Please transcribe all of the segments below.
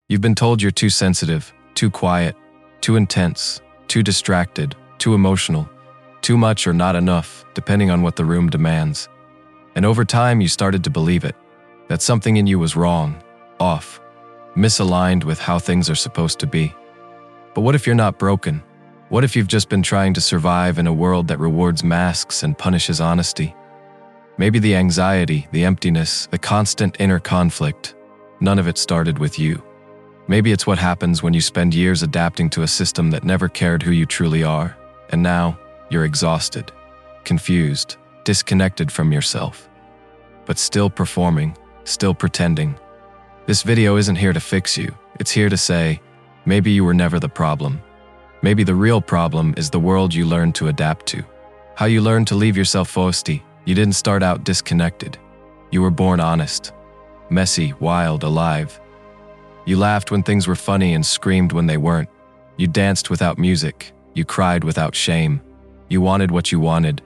You've been told you're too sensitive, too quiet, too intense, too distracted, too emotional, too much or not enough, depending on what the room demands. And over time, you started to believe it, that something in you was wrong, off, misaligned with how things are supposed to be. But what if you're not broken? What if you've just been trying to survive in a world that rewards masks and punishes honesty? Maybe the anxiety, the emptiness, the constant inner conflict, none of it started with you. Maybe it's what happens when you spend years adapting to a system that never cared who you truly are, and now you're exhausted, confused, disconnected from yourself, but still performing, still pretending. This video isn't here to fix you. It's here to say, maybe you were never the problem. Maybe the real problem is the world you learned to adapt to. How you learned to leave yourself frosty. You didn't start out disconnected. You were born honest, messy, wild, alive. You laughed when things were funny and screamed when they weren't. You danced without music. You cried without shame. You wanted what you wanted.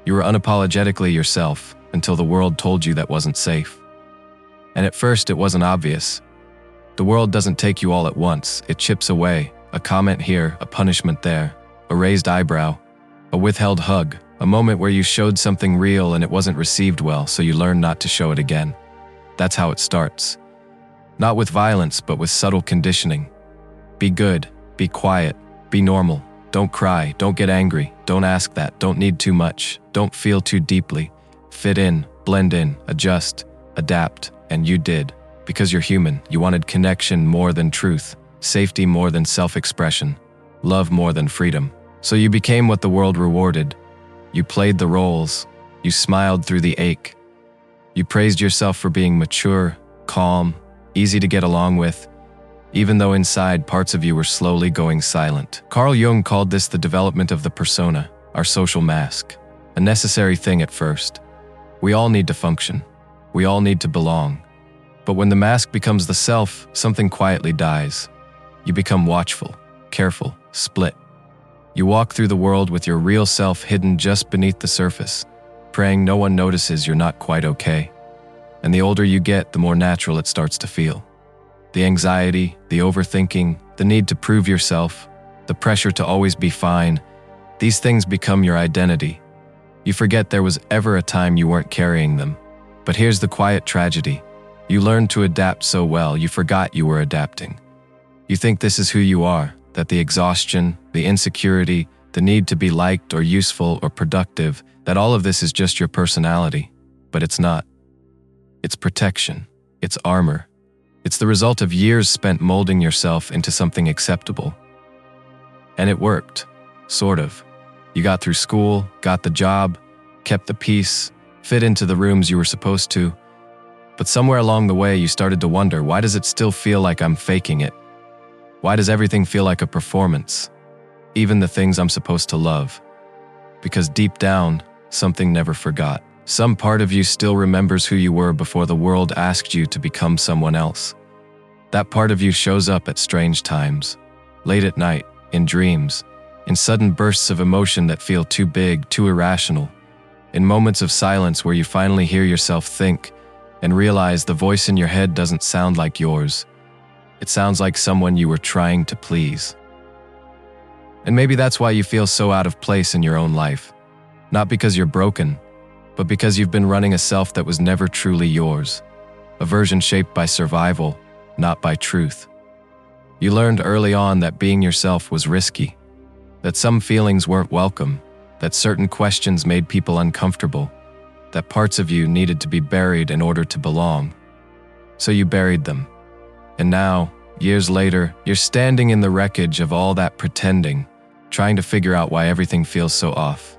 You were unapologetically yourself until the world told you that wasn't safe. And at first, it wasn't obvious. The world doesn't take you all at once. It chips away. A comment here, a punishment there, a raised eyebrow, a withheld hug, a moment where you showed something real and it wasn't received well, so you learn not to show it again. That's how it starts. Not with violence, but with subtle conditioning. Be good, be quiet, be normal. Don't cry, don't get angry, don't ask that, don't need too much, don't feel too deeply. Fit in, blend in, adjust, adapt, and you did. Because you're human, you wanted connection more than truth, safety more than self-expression, love more than freedom. So you became what the world rewarded. You played the roles, you smiled through the ache. You praised yourself for being mature, calm, easy to get along with, even though inside parts of you were slowly going silent. Carl Jung called this the development of the persona, our social mask, a necessary thing at first. We all need to function. We all need to belong. But when the mask becomes the self, something quietly dies. You become watchful, careful, split. You walk through the world with your real self hidden just beneath the surface, praying no one notices you're not quite okay. And the older you get, the more natural it starts to feel. The anxiety, the overthinking, the need to prove yourself, the pressure to always be fine, these things become your identity. You forget there was ever a time you weren't carrying them. But here's the quiet tragedy. You learned to adapt so well, you forgot you were adapting. You think this is who you are, that the exhaustion, the insecurity, the need to be liked or useful or productive, that all of this is just your personality. But it's not. It's protection. It's armor. It's the result of years spent molding yourself into something acceptable. And it worked. Sort of. You got through school, got the job, kept the peace, fit into the rooms you were supposed to. But somewhere along the way, you started to wonder, why does it still feel like I'm faking it? Why does everything feel like a performance? Even the things I'm supposed to love. Because deep down, something never forgot. Some part of you still remembers who you were before the world asked you to become someone else. That part of you shows up at strange times, late at night, in dreams, in sudden bursts of emotion that feel too big, too irrational, in moments of silence where you finally hear yourself think and realize the voice in your head doesn't sound like yours. It sounds like someone you were trying to please. And maybe that's why you feel so out of place in your own life. Not because you're broken, but because you've been running a self that was never truly yours. A version shaped by survival, not by truth. You learned early on that being yourself was risky, that some feelings weren't welcome, that certain questions made people uncomfortable, that parts of you needed to be buried in order to belong. So you buried them. And now, years later, you're standing in the wreckage of all that pretending, trying to figure out why everything feels so off.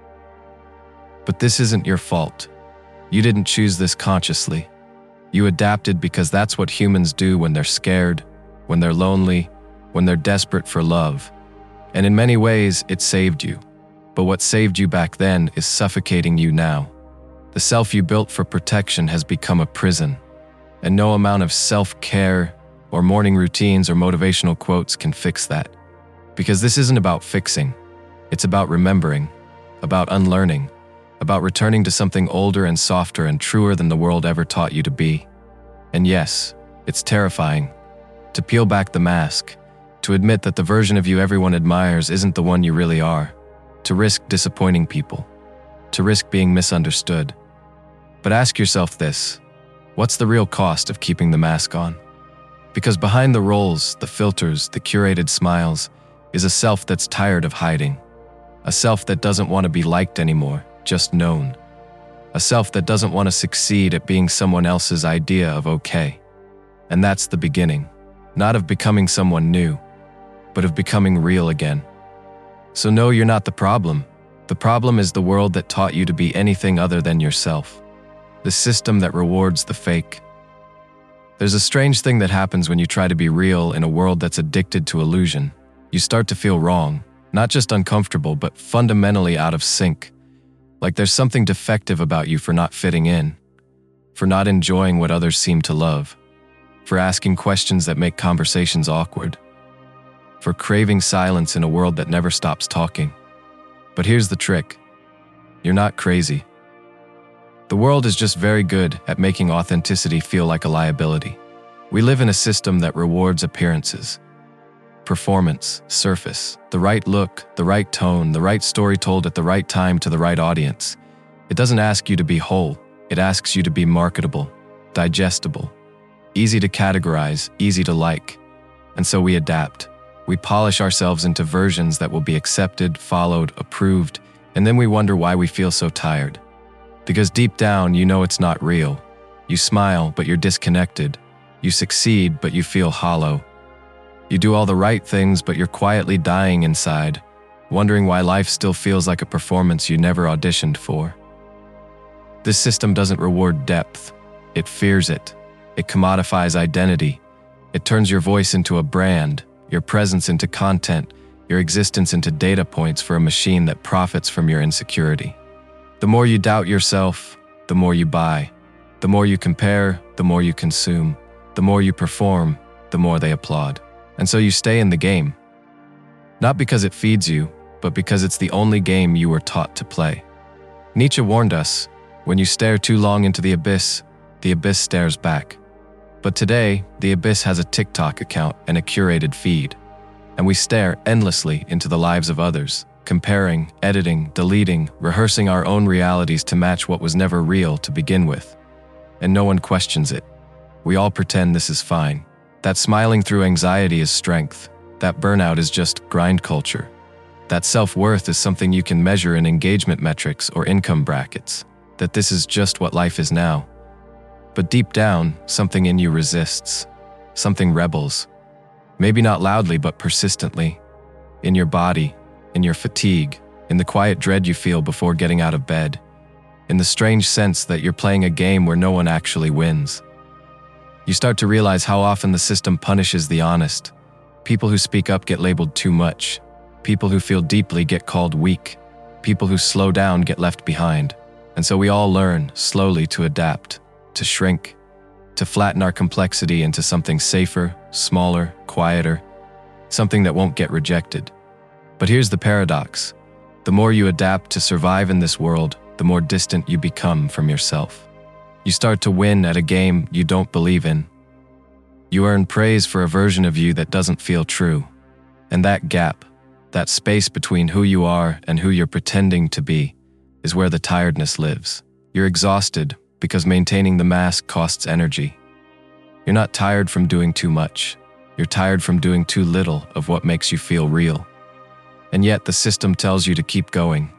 But this isn't your fault. You didn't choose this consciously. You adapted because that's what humans do when they're scared, when they're lonely, when they're desperate for love. And in many ways, it saved you. But what saved you back then is suffocating you now. The self you built for protection has become a prison. And no amount of self-care or morning routines or motivational quotes can fix that. Because this isn't about fixing. It's about remembering, about unlearning, about returning to something older and softer and truer than the world ever taught you to be. And yes, it's terrifying. to peel back the mask, to admit that the version of you everyone admires isn't the one you really are, to risk disappointing people, to risk being misunderstood. But ask yourself this: what's the real cost of keeping the mask on? Because behind the roles, the filters, the curated smiles, is a self that's tired of hiding. A self that doesn't want to be liked anymore, just known. A self that doesn't want to succeed at being someone else's idea of okay. And that's the beginning, not of becoming someone new, but of becoming real again. So no, you're not the problem. The problem is the world that taught you to be anything other than yourself. The system that rewards the fake. There's a strange thing that happens when you try to be real in a world that's addicted to illusion. You start to feel wrong, not just uncomfortable, but fundamentally out of sync. Like there's something defective about you for not fitting in, for not enjoying what others seem to love, for asking questions that make conversations awkward, for craving silence in a world that never stops talking. But here's the trick: you're not crazy. The world is just very good at making authenticity feel like a liability. We live in a system that rewards appearances. Performance, surface, the right look, the right tone, the right story told at the right time to the right audience. It doesn't ask you to be whole, it asks you to be marketable, digestible, easy to categorize, easy to like. And so we adapt. We polish ourselves into versions that will be accepted, followed, approved, and then we wonder why we feel so tired. Because deep down, you know it's not real. You smile, but you're disconnected. You succeed, but you feel hollow. You do all the right things, but you're quietly dying inside, wondering why life still feels like a performance you never auditioned for. This system doesn't reward depth. It fears it. It commodifies identity. It turns your voice into a brand, your presence into content, your existence into data points for a machine that profits from your insecurity. The more you doubt yourself, the more you buy. The more you compare, the more you consume. The more you perform, the more they applaud. And so you stay in the game. Not because it feeds you, but because it's the only game you were taught to play. Nietzsche warned us, when you stare too long into the abyss stares back. But today, the abyss has a TikTok account and a curated feed. And we stare endlessly into the lives of others, comparing, editing, deleting, rehearsing our own realities to match what was never real to begin with. And no one questions it. We all pretend this is fine. That smiling through anxiety is strength. That burnout is just grind culture. That self-worth is something you can measure in engagement metrics or income brackets. That this is just what life is now. But deep down, something in you resists. Something rebels. Maybe not loudly, but persistently. In your body, in your fatigue, in the quiet dread you feel before getting out of bed. In the strange sense that you're playing a game where no one actually wins. You start to realize how often the system punishes the honest. People who speak up get labeled too much. People who feel deeply get called weak. People who slow down get left behind. And so we all learn, slowly, to adapt, to shrink, to flatten our complexity into something safer, smaller, quieter, something that won't get rejected. But here's the paradox. The more you adapt to survive in this world, the more distant you become from yourself. You start to win at a game you don't believe in. You earn praise for a version of you that doesn't feel true. And that gap, that space between who you are and who you're pretending to be, is where the tiredness lives. You're exhausted because maintaining the mask costs energy. You're not tired from doing too much. You're tired from doing too little of what makes you feel real. And yet the system tells you to keep going,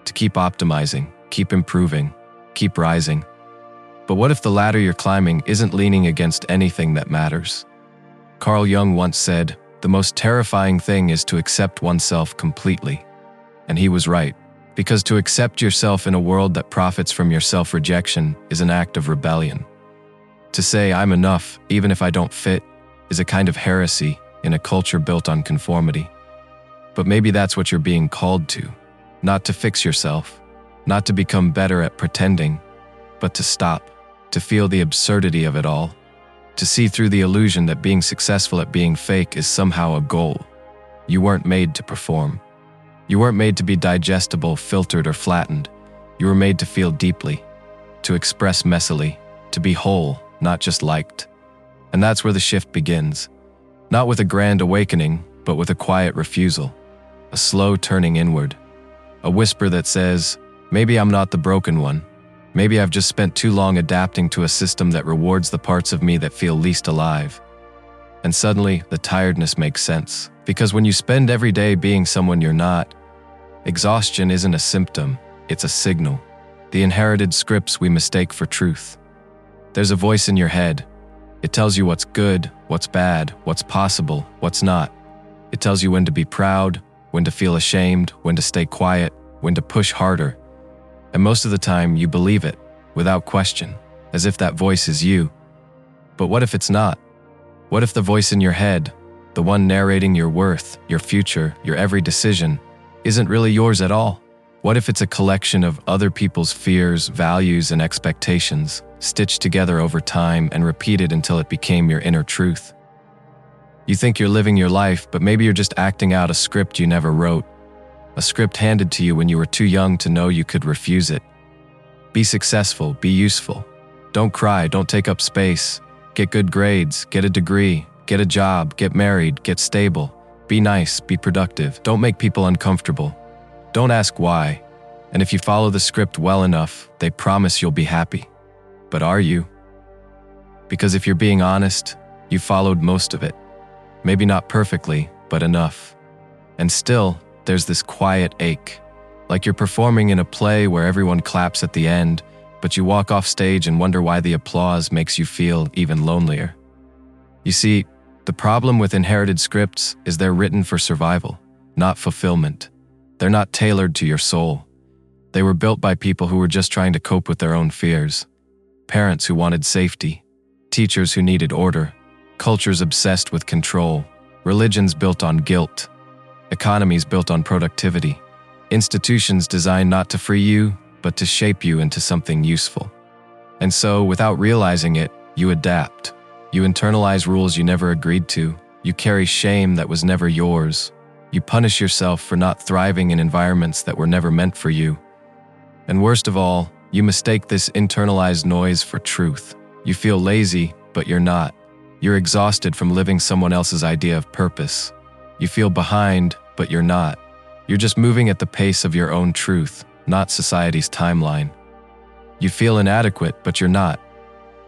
to keep optimizing, keep improving, keep rising. But what if the ladder you're climbing isn't leaning against anything that matters? Carl Jung once said, "The most terrifying thing is to accept oneself completely." And he was right, because to accept yourself in a world that profits from your self-rejection is an act of rebellion. To say I'm enough, even if I don't fit, is a kind of heresy in a culture built on conformity. But maybe that's what you're being called to. Not to fix yourself, not to become better at pretending, but to stop, to feel the absurdity of it all, to see through the illusion that being successful at being fake is somehow a goal. You weren't made to perform. You weren't made to be digestible, filtered, or flattened. You were made to feel deeply, to express messily, to be whole, not just liked. And that's where the shift begins. Not with a grand awakening, but with a quiet refusal, a slow turning inward, a whisper that says, maybe I'm not the broken one. Maybe I've just spent too long adapting to a system that rewards the parts of me that feel least alive. And suddenly, the tiredness makes sense. Because when you spend every day being someone you're not, exhaustion isn't a symptom, it's a signal. The inherited scripts we mistake for truth. There's a voice in your head. It tells you what's good, what's bad, what's possible, what's not. It tells you when to be proud, when to feel ashamed, when to stay quiet, when to push harder. And most of the time, you believe it, without question, as if that voice is you. But what if it's not? What if the voice in your head, the one narrating your worth, your future, your every decision, isn't really yours at all? What if it's a collection of other people's fears, values, and expectations, stitched together over time and repeated until it became your inner truth? You think you're living your life, but maybe you're just acting out a script you never wrote, a script handed to you when you were too young to know you could refuse it. Be successful, be useful. Don't cry, don't take up space. Get good grades, get a degree, get a job, get married, get stable. Be nice, be productive. Don't make people uncomfortable. Don't ask why. And if you follow the script well enough, they promise you'll be happy. But are you? Because if you're being honest, you followed most of it. Maybe not perfectly, but enough. And still, there's this quiet ache, like you're performing in a play where everyone claps at the end, but you walk off stage and wonder why the applause makes you feel even lonelier. You see, the problem with inherited scripts is they're written for survival, not fulfillment. They're not tailored to your soul. They were built by people who were just trying to cope with their own fears. Parents who wanted safety, teachers who needed order, cultures obsessed with control, religions built on guilt, economies built on productivity, institutions designed not to free you, but to shape you into something useful. And so, without realizing it, you adapt. You internalize rules you never agreed to. You carry shame that was never yours. You punish yourself for not thriving in environments that were never meant for you. And worst of all, you mistake this internalized noise for truth. You feel lazy, but you're not. You're exhausted from living someone else's idea of purpose. You feel behind, but you're not. You're just moving at the pace of your own truth, not society's timeline. You feel inadequate, but you're not.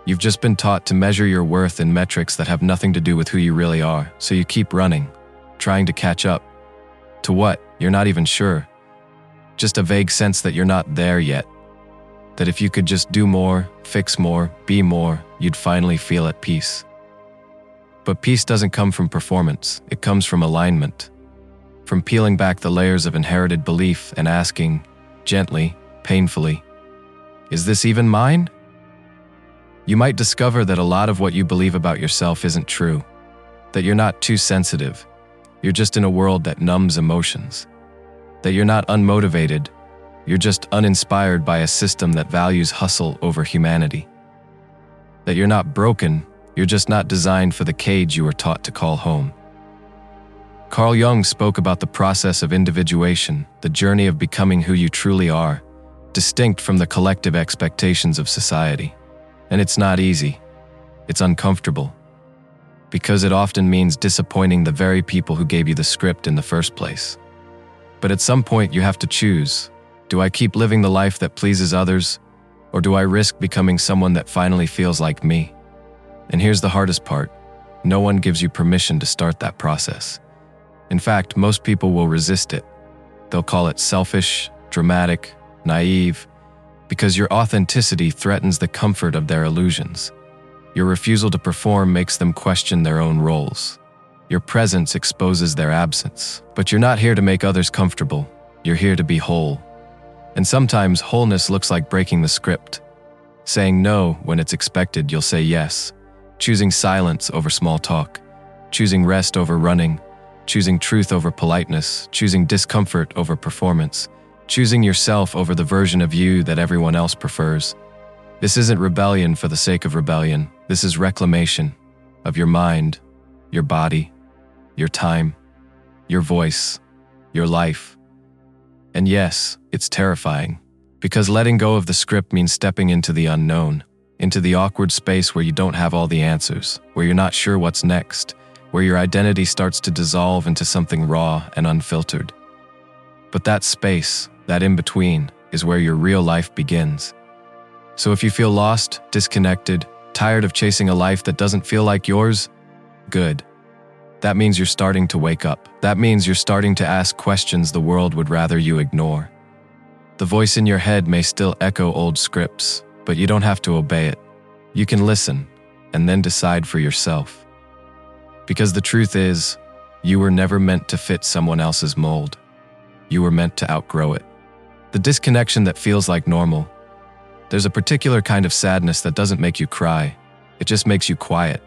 You've just been taught to measure your worth in metrics that have nothing to do with who you really are, so you keep running, trying to catch up. To what? You're not even sure. Just a vague sense that you're not there yet. That if you could just do more, fix more, be more, you'd finally feel at peace. But peace doesn't come from performance, it comes from alignment. From peeling back the layers of inherited belief and asking, gently, painfully, is this even mine? You might discover that a lot of what you believe about yourself isn't true. That you're not too sensitive. You're just in a world that numbs emotions. That you're not unmotivated. You're just uninspired by a system that values hustle over humanity. That you're not broken. You're just not designed for the cage you were taught to call home. Carl Jung spoke about the process of individuation, the journey of becoming who you truly are, distinct from the collective expectations of society. And it's not easy. It's uncomfortable. Because it often means disappointing the very people who gave you the script in the first place. But at some point you have to choose. Do I keep living the life that pleases others, or do I risk becoming someone that finally feels like me? And here's the hardest part. No one gives you permission to start that process. In fact, most people will resist it. They'll call it selfish, dramatic, naive, because your authenticity threatens the comfort of their illusions. Your refusal to perform makes them question their own roles. Your presence exposes their absence. But you're not here to make others comfortable. You're here to be whole. And sometimes wholeness looks like breaking the script. Saying no when it's expected, you'll say yes. Choosing silence over small talk. Choosing rest over running. Choosing truth over politeness. Choosing discomfort over performance. Choosing yourself over the version of you that everyone else prefers. This isn't rebellion for the sake of rebellion. This is reclamation of your mind, your body, your time, your voice, your life. And yes, it's terrifying, because letting go of the script means stepping into the unknown, into the awkward space where you don't have all the answers, where you're not sure what's next, where your identity starts to dissolve into something raw and unfiltered. But that space, that in-between, is where your real life begins. So if you feel lost, disconnected, tired of chasing a life that doesn't feel like yours, good. That means you're starting to wake up. That means you're starting to ask questions the world would rather you ignore. The voice in your head may still echo old scripts, but you don't have to obey it. You can listen, and then decide for yourself. Because the truth is, you were never meant to fit someone else's mold. You were meant to outgrow it. The disconnection that feels like normal. There's a particular kind of sadness that doesn't make you cry. It just makes you quiet.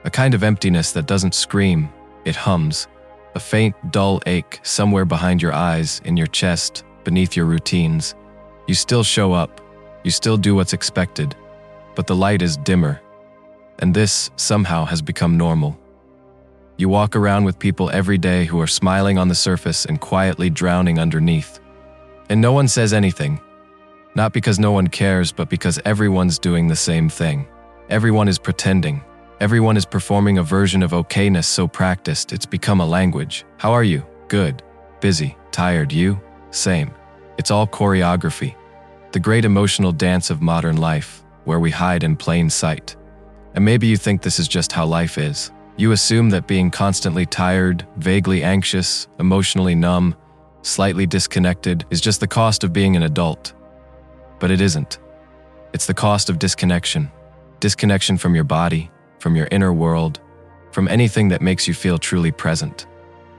A kind of emptiness that doesn't scream, it hums. A faint, dull ache somewhere behind your eyes, in your chest, beneath your routines. You still show up. You still do what's expected. But the light is dimmer. And this, somehow, has become normal. You walk around with people every day who are smiling on the surface and quietly drowning underneath. And no one says anything. Not because no one cares, but because everyone's doing the same thing. Everyone is pretending. Everyone is performing a version of okayness so practiced it's become a language. How are you? Good. Busy. Tired. You? Same. It's all choreography. The great emotional dance of modern life, where we hide in plain sight. And maybe you think this is just how life is. You assume that being constantly tired, vaguely anxious, emotionally numb, slightly disconnected is just the cost of being an adult. But it isn't. It's the cost of disconnection. Disconnection from your body, from your inner world, from anything that makes you feel truly present.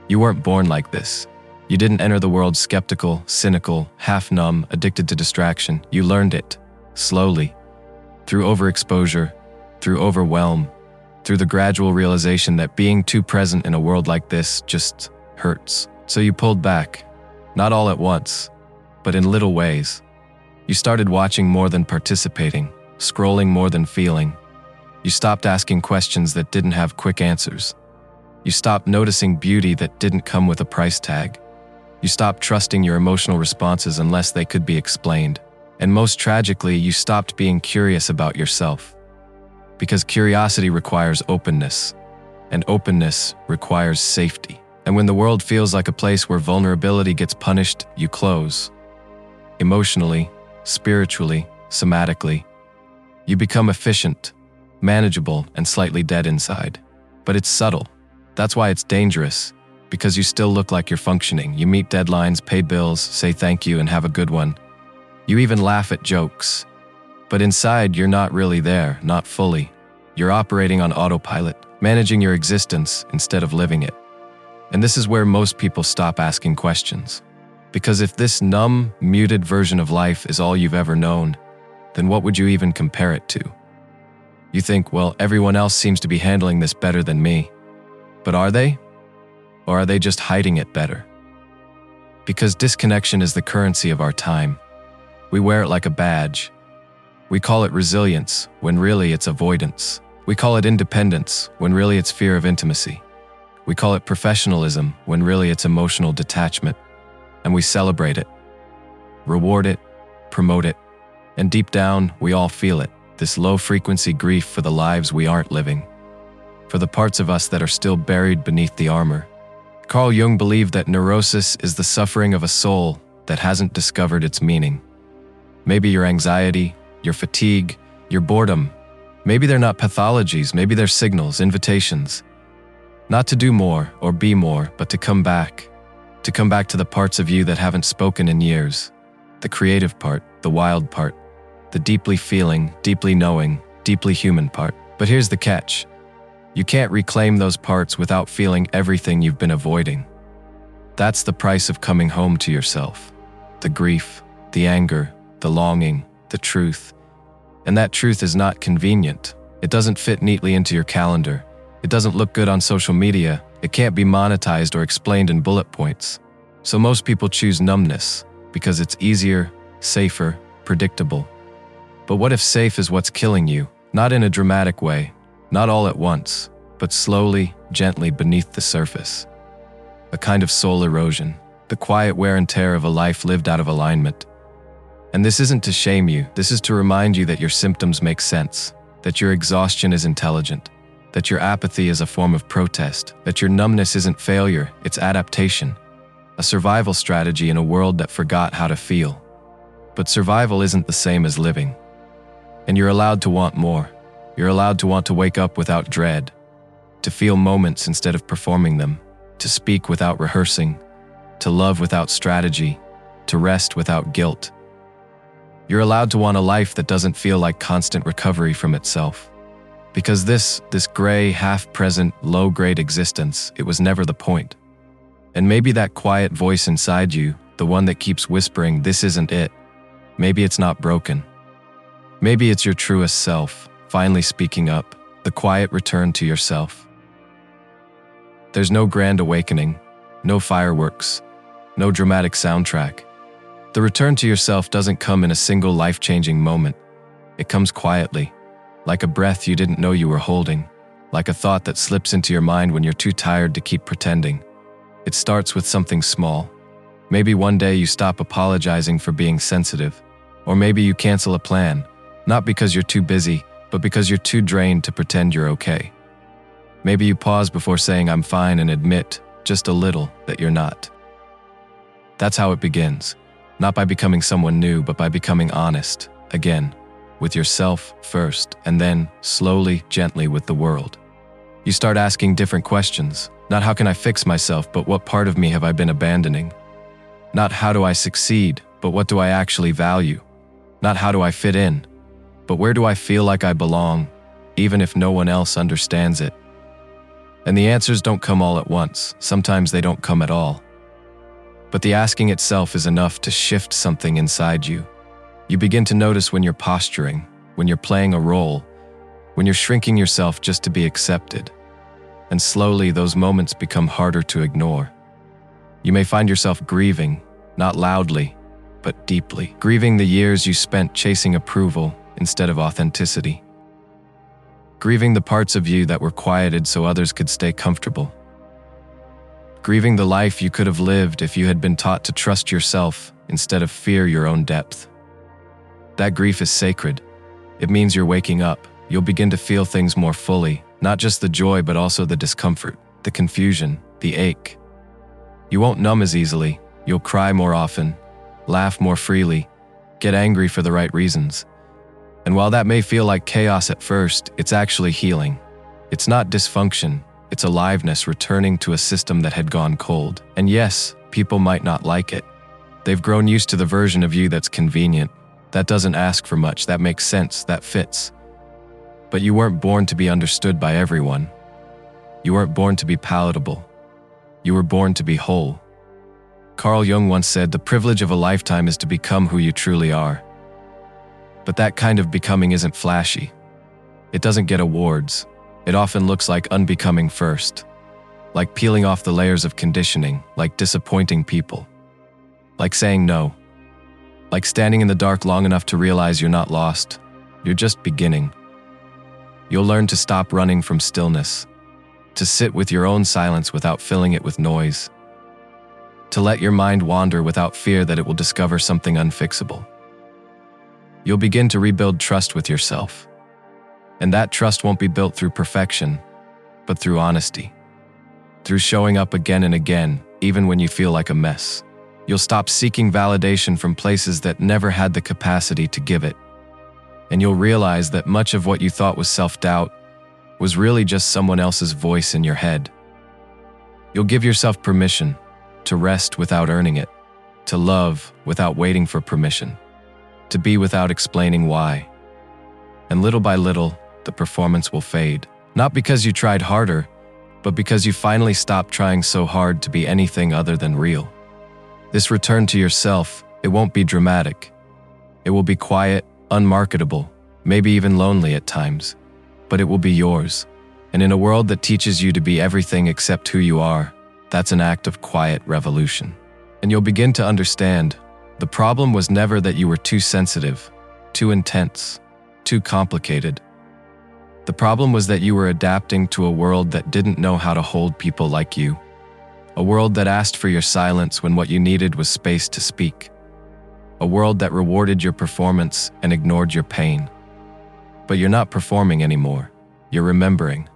You weren't born like this. You didn't enter the world skeptical, cynical, half-numb, addicted to distraction. You learned it, slowly, through overexposure, through overwhelm, through the gradual realization that being too present in a world like this just hurts. So you pulled back, not all at once, but in little ways. You started watching more than participating, scrolling more than feeling. You stopped asking questions that didn't have quick answers. You stopped noticing beauty that didn't come with a price tag. You stopped trusting your emotional responses unless they could be explained. And most tragically, you stopped being curious about yourself. Because curiosity requires openness, and openness requires safety. And when the world feels like a place where vulnerability gets punished, you close. Emotionally, spiritually, somatically, you become efficient, manageable, and slightly dead inside. But it's subtle. That's why it's dangerous, because you still look like you're functioning. You meet deadlines, pay bills, say thank you, and have a good one. You even laugh at jokes. But inside, you're not really there, not fully. You're operating on autopilot, managing your existence instead of living it. And this is where most people stop asking questions. Because if this numb, muted version of life is all you've ever known, then what would you even compare it to? You think, well, everyone else seems to be handling this better than me. But are they? Or are they just hiding it better? Because disconnection is the currency of our time. We wear it like a badge. We call it resilience, when really it's avoidance. We call it independence, when really it's fear of intimacy. We call it professionalism, when really it's emotional detachment. And we celebrate it, reward it, promote it. And deep down, we all feel it, this low-frequency grief for the lives we aren't living, for the parts of us that are still buried beneath the armor. Carl Jung believed that neurosis is the suffering of a soul that hasn't discovered its meaning. Maybe your anxiety, your fatigue, your boredom, maybe they're not pathologies, maybe they're signals, invitations. Not to do more or be more, but to come back to the parts of you that haven't spoken in years. The creative part, the wild part, the deeply feeling, deeply knowing, deeply human part. But here's the catch. You can't reclaim those parts without feeling everything you've been avoiding. That's the price of coming home to yourself. The grief, the anger, the longing, the truth. And that truth is not convenient. It doesn't fit neatly into your calendar. It doesn't look good on social media. It can't be monetized or explained in bullet points. So most people choose numbness because it's easier, safer, predictable. But what if safe is what's killing you? Not in a dramatic way, not all at once, but slowly, gently beneath the surface. A kind of soul erosion, the quiet wear and tear of a life lived out of alignment. And this isn't to shame you, this is to remind you that your symptoms make sense, that your exhaustion is intelligent, that your apathy is a form of protest, that your numbness isn't failure, it's adaptation, a survival strategy in a world that forgot how to feel. But survival isn't the same as living. And you're allowed to want more. You're allowed to want to wake up without dread, to feel moments instead of performing them, to speak without rehearsing, to love without strategy, to rest without guilt. You're allowed to want a life that doesn't feel like constant recovery from itself. Because this gray, half-present, low-grade existence, it was never the point. And maybe that quiet voice inside you, the one that keeps whispering, this isn't it, maybe it's not broken. Maybe it's your truest self, finally speaking up, the quiet return to yourself. There's no grand awakening, no fireworks, no dramatic soundtrack. The return to yourself doesn't come in a single life-changing moment. It comes quietly, like a breath you didn't know you were holding, like a thought that slips into your mind when you're too tired to keep pretending. It starts with something small. Maybe one day you stop apologizing for being sensitive, or maybe you cancel a plan, not because you're too busy, but because you're too drained to pretend you're okay. Maybe you pause before saying I'm fine and admit, just a little, that you're not. That's how it begins. Not by becoming someone new, but by becoming honest, again, with yourself first, and then, slowly, gently with the world. You start asking different questions. Not how can I fix myself, but what part of me have I been abandoning? Not how do I succeed, but what do I actually value? Not how do I fit in, but where do I feel like I belong, even if no one else understands it? And the answers don't come all at once. Sometimes they don't come at all. But the asking itself is enough to shift something inside you. You begin to notice when you're posturing, when you're playing a role, when you're shrinking yourself just to be accepted. And slowly, those moments become harder to ignore. You may find yourself grieving, not loudly, but deeply. Grieving the years you spent chasing approval instead of authenticity. Grieving the parts of you that were quieted so others could stay comfortable. Grieving the life you could have lived if you had been taught to trust yourself instead of fear your own depth. That grief is sacred. It means you're waking up. You'll begin to feel things more fully, not just the joy but also the discomfort, the confusion, the ache. You won't numb as easily. You'll cry more often, laugh more freely, get angry for the right reasons. And while that may feel like chaos at first, it's actually healing. It's not dysfunction. It's aliveness returning to a system that had gone cold. And yes, people might not like it. They've grown used to the version of you that's convenient, that doesn't ask for much, that makes sense, that fits. But you weren't born to be understood by everyone. You weren't born to be palatable. You were born to be whole. Carl Jung once said, the privilege of a lifetime is to become who you truly are. But that kind of becoming isn't flashy. It doesn't get awards. It often looks like unbecoming first, like peeling off the layers of conditioning, like disappointing people, like saying no, like standing in the dark long enough to realize you're not lost, you're just beginning. You'll learn to stop running from stillness, to sit with your own silence without filling it with noise, to let your mind wander without fear that it will discover something unfixable. You'll begin to rebuild trust with yourself. And that trust won't be built through perfection, but through honesty. Through showing up again and again, even when you feel like a mess. You'll stop seeking validation from places that never had the capacity to give it. And you'll realize that much of what you thought was self-doubt was really just someone else's voice in your head. You'll give yourself permission to rest without earning it, to love without waiting for permission, to be without explaining why. And little by little, the performance will fade. Not because you tried harder, but because you finally stopped trying so hard to be anything other than real. This return to yourself, it won't be dramatic. It will be quiet, unmarketable, maybe even lonely at times, but it will be yours. And in a world that teaches you to be everything except who you are, that's an act of quiet revolution. And you'll begin to understand, the problem was never that you were too sensitive, too intense, too complicated. The problem was that you were adapting to a world that didn't know how to hold people like you. A world that asked for your silence when what you needed was space to speak. A world that rewarded your performance and ignored your pain. But you're not performing anymore. You're remembering.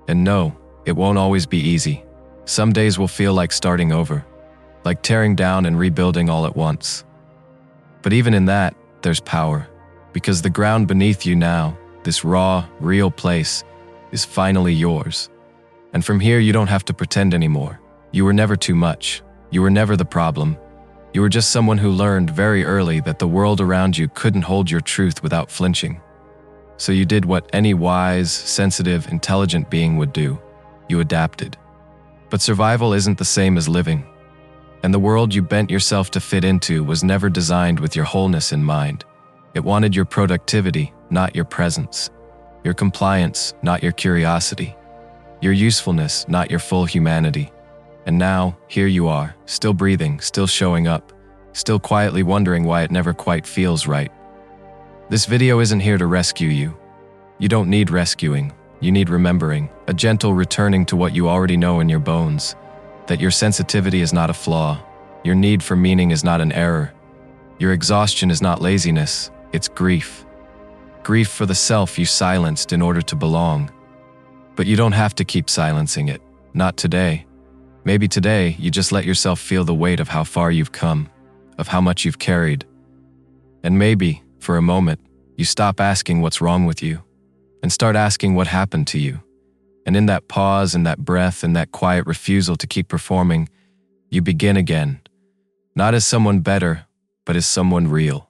And no, it won't always be easy. Some days will feel like starting over, like tearing down and rebuilding all at once. But even in that, there's power, because the ground beneath you now, this raw, real place, is finally yours. And from here, you don't have to pretend anymore. You were never too much. You were never the problem. You were just someone who learned very early that the world around you couldn't hold your truth without flinching. So you did what any wise, sensitive, intelligent being would do. You adapted. But survival isn't the same as living. And the world you bent yourself to fit into was never designed with your wholeness in mind. It wanted your productivity, not your presence. Your compliance, not your curiosity. Your usefulness, not your full humanity. And now, here you are, still breathing, still showing up, still quietly wondering why it never quite feels right. This video isn't here to rescue you. You don't need rescuing. You need remembering, a gentle returning to what you already know in your bones, that your sensitivity is not a flaw, your need for meaning is not an error, your exhaustion is not laziness, it's grief. Grief for the self you silenced in order to belong. But you don't have to keep silencing it, not today. Maybe today you just let yourself feel the weight of how far you've come, of how much you've carried. And maybe, for a moment, you stop asking what's wrong with you, and start asking what happened to you. And in that pause, and that breath, and that quiet refusal to keep performing, you begin again, not as someone better, but as someone real.